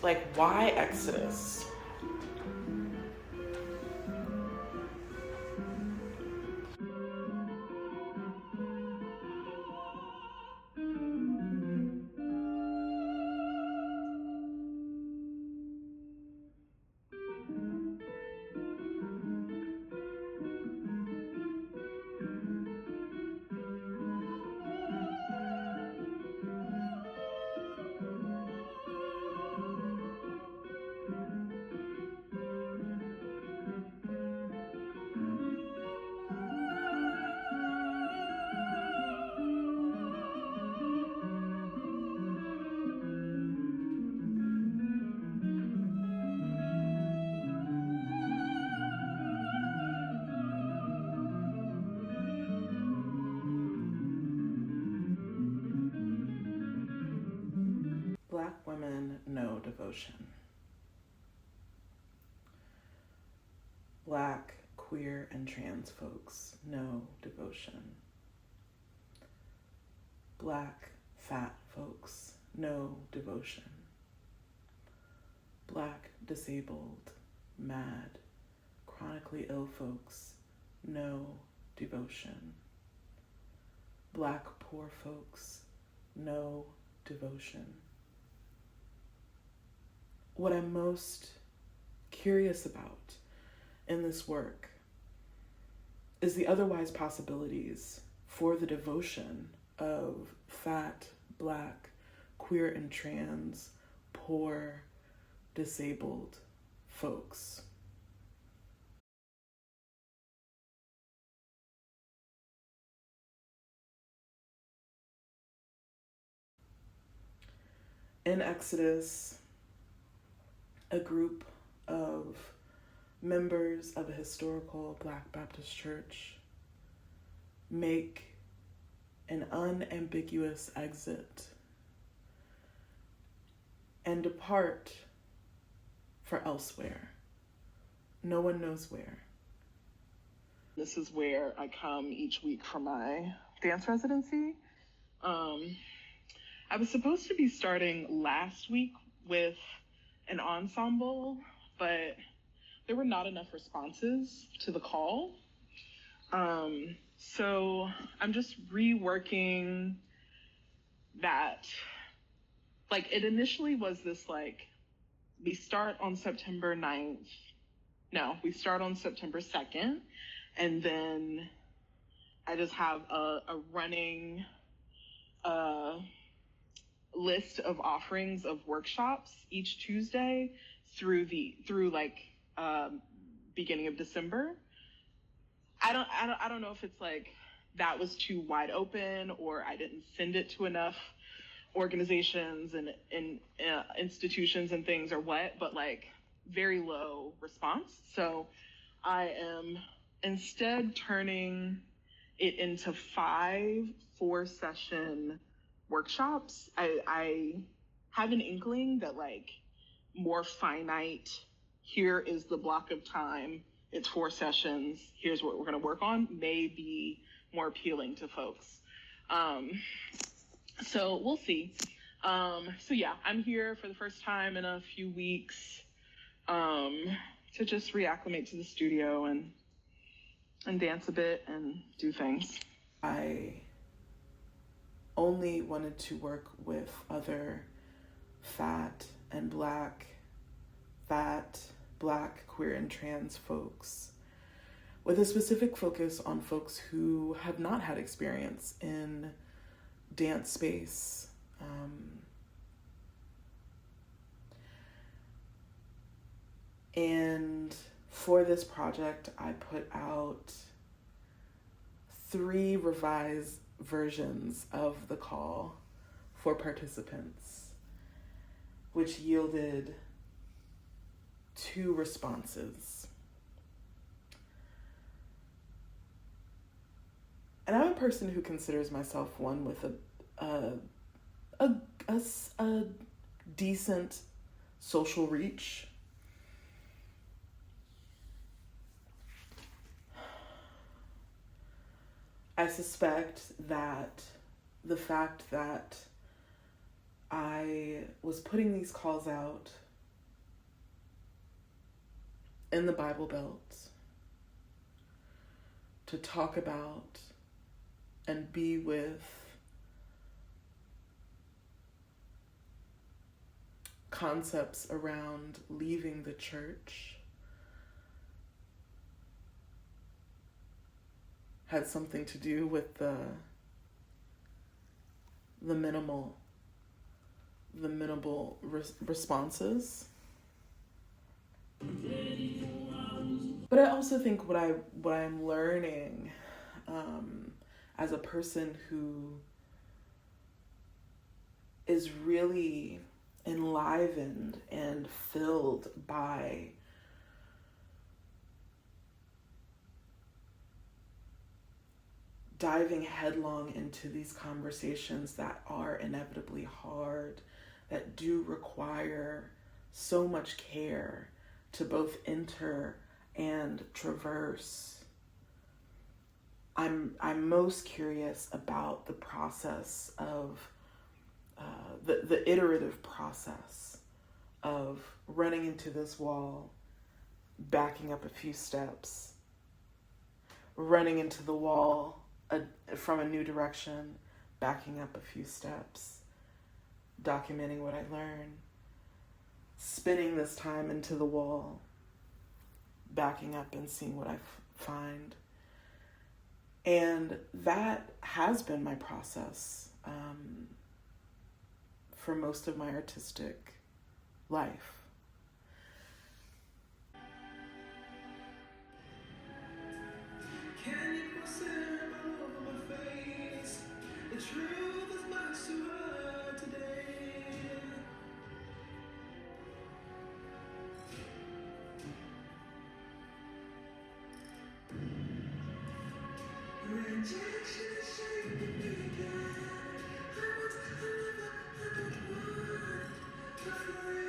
Like, why Exodus? Black women know devotion. Black, queer, and trans folks know devotion. Black, fat folks know devotion. Black, disabled, mad, chronically ill folks know devotion. Black, poor folks know devotion. What I'm most curious about in this work is the otherwise possibilities for the devotion of fat, black, queer and trans, poor, disabled folks. In Exodus, a group of members of a historical Black Baptist church make an unambiguous exit and depart for elsewhere. No one knows where. This is where I come each week for my dance residency. I was supposed to be starting last week with an ensemble, but there were not enough responses to the call. So I'm just reworking that. Like, it initially was this, like, we start on September 9th. No, we start on September 2nd. And then I just have a running list of offerings of workshops each Tuesday through beginning of December. I don't know if it's like that was too wide open or I didn't send it to enough organizations and institutions and things or what, but like very low response. So I am instead turning it into 5 4-session workshops. I have an inkling that like more finite, here is the block of time, it's 4 sessions, here's what we're going to work on, may be more appealing to folks. So we'll see. So yeah, I'm here for the first time in a few weeks to just reacclimate to the studio and dance a bit and do things. I only wanted to work with other fat, black, queer, and trans folks with a specific focus on folks who have not had experience in dance space. And for this project, I put out 3 revised versions of the call for participants, which yielded 2 responses. And I'm a person who considers myself one with a decent social reach. I suspect that the fact that I was putting these calls out in the Bible Belt to talk about and be with concepts around leaving the church had something to do with the minimal responses. But I also think what I'm learning as a person who is really enlivened and filled by diving headlong into these conversations that are inevitably hard, that do require so much care to both enter and traverse. I'm most curious about the process of the iterative process of running into this wall, backing up a few steps, running into the wall from a new direction, backing up a few steps, documenting what I learn, spinning this time into the wall, backing up and seeing what I find. And that has been my process for most of my artistic life. Can you put it all over my face? The truth is much too hard today. Rejection is shaping me again. I want to live, I don't want to free.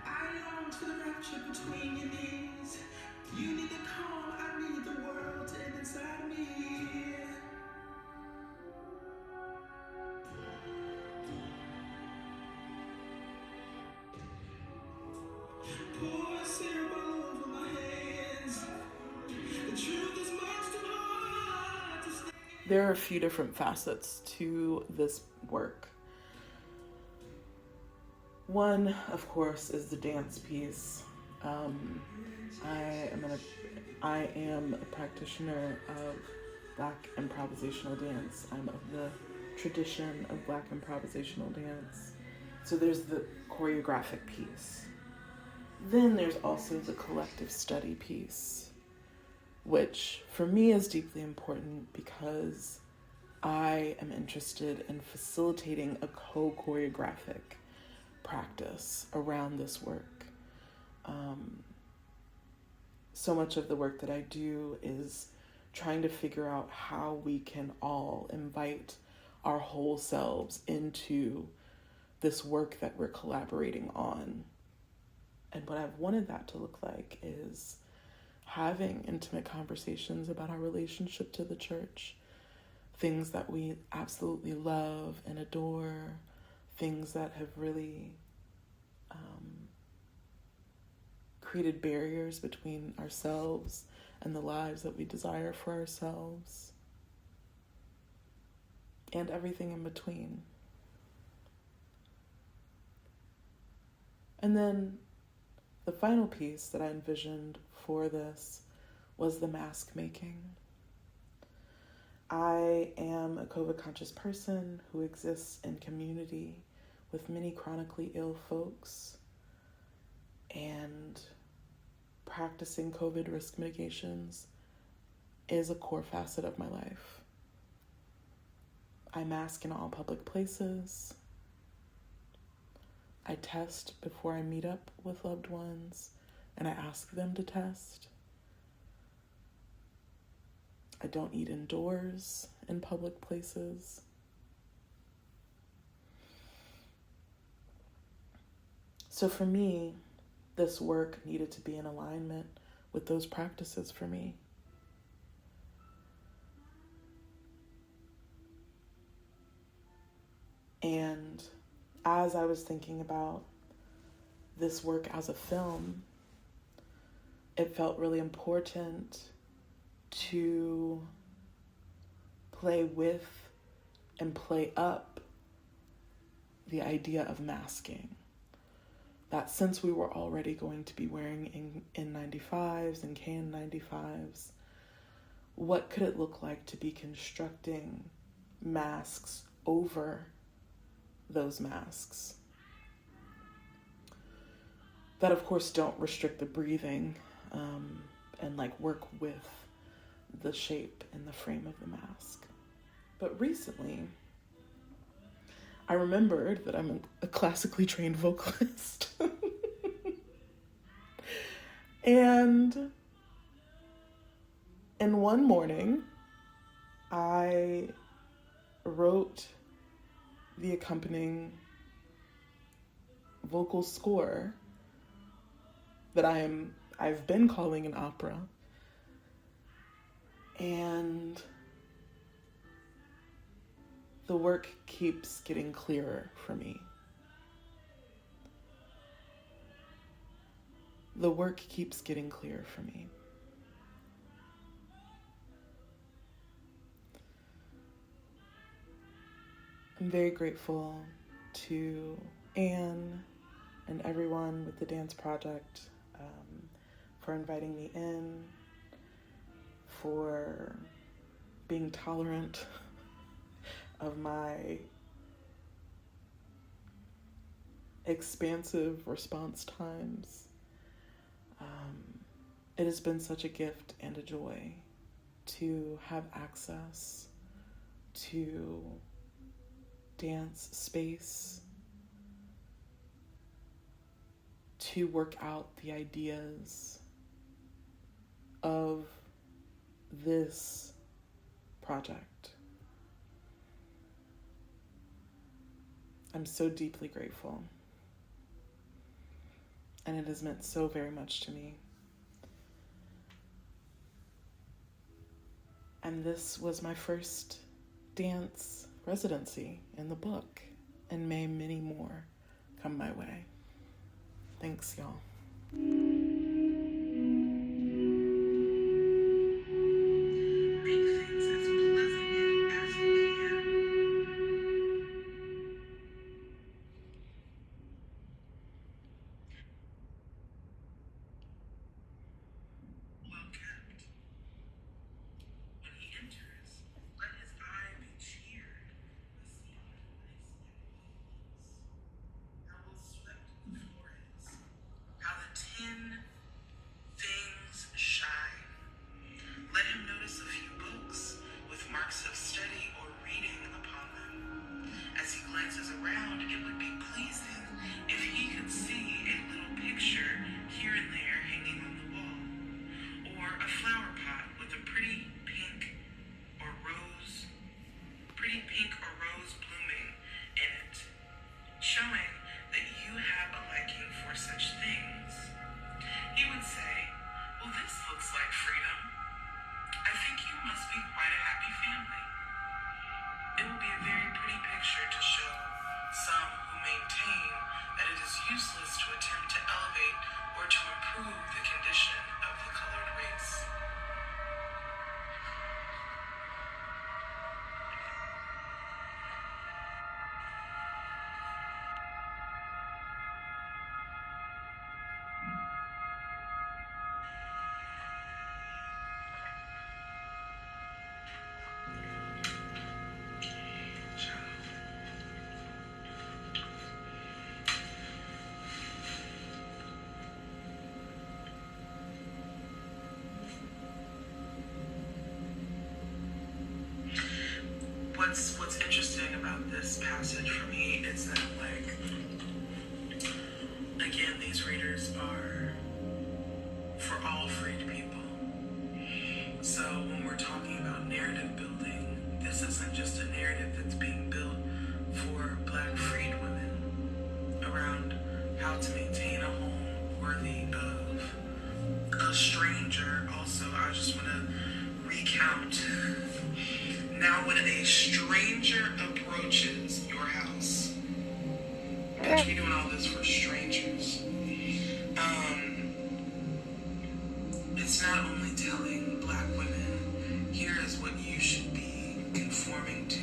I long for the rapture between your knees. You need the calm, I need the world to end inside of me. Pour syrup all over my hands. The truth is much too hard to stay. There are a few different facets to this work. One, of course, is the dance piece. I am a practitioner of Black improvisational dance. I'm of the tradition of Black improvisational dance. So there's the choreographic piece. Then there's also the collective study piece, which for me is deeply important because I am interested in facilitating a co-choreographic practice around this work. So much of the work that I do is trying to figure out how we can all invite our whole selves into this work that we're collaborating on. And what I've wanted that to look like is having intimate conversations about our relationship to the church, things that we absolutely love and adore, things that have really created barriers between ourselves and the lives that we desire for ourselves, and everything in between. And then the final piece that I envisioned for this was the mask making. I am a COVID-conscious person who exists in community with many chronically ill folks, and practicing COVID risk mitigations is a core facet of my life. I mask in all public places. I test before I meet up with loved ones, and I ask them to test. I don't eat indoors in public places. So for me, this work needed to be in alignment with those practices for me. And as I was thinking about this work as a film, it felt really important to play with and play up the idea of masking. That since we were already going to be wearing N95s and KN95s, what could it look like to be constructing masks over those masks that of course don't restrict the breathing and like work with the shape and the frame of the mask. But recently I remembered that I'm a classically trained vocalist. And one morning I wrote the accompanying vocal score that I've been calling an opera. And the work keeps getting clearer for me. The work keeps getting clearer for me. I'm very grateful to Anne and everyone with the Dance Project for inviting me in, for being tolerant of my expansive response times. It has been such a gift and a joy to have access to dance space, to work out the ideas of this project. I'm so deeply grateful, and it has meant so very much to me. And this was my first dance residency in the book, and may many more come my way. Thanks, y'all. What's interesting about this passage for me is that, like, again, these readers are for all freed people. So when we're talking about stranger, also, I just want to recount. Now, when a stranger approaches your house, bitch, we doing all this for strangers. It's not only telling black women, here is what you should be conforming to,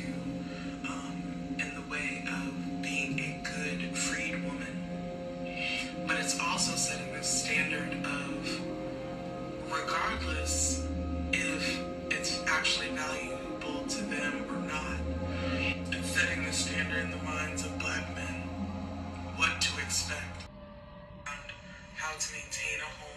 in the way of being a good, freed woman. But it's also setting the standard of, regardless if it's actually valuable to them or not, it's setting the standard in the minds of black men, what to expect, how to maintain a home,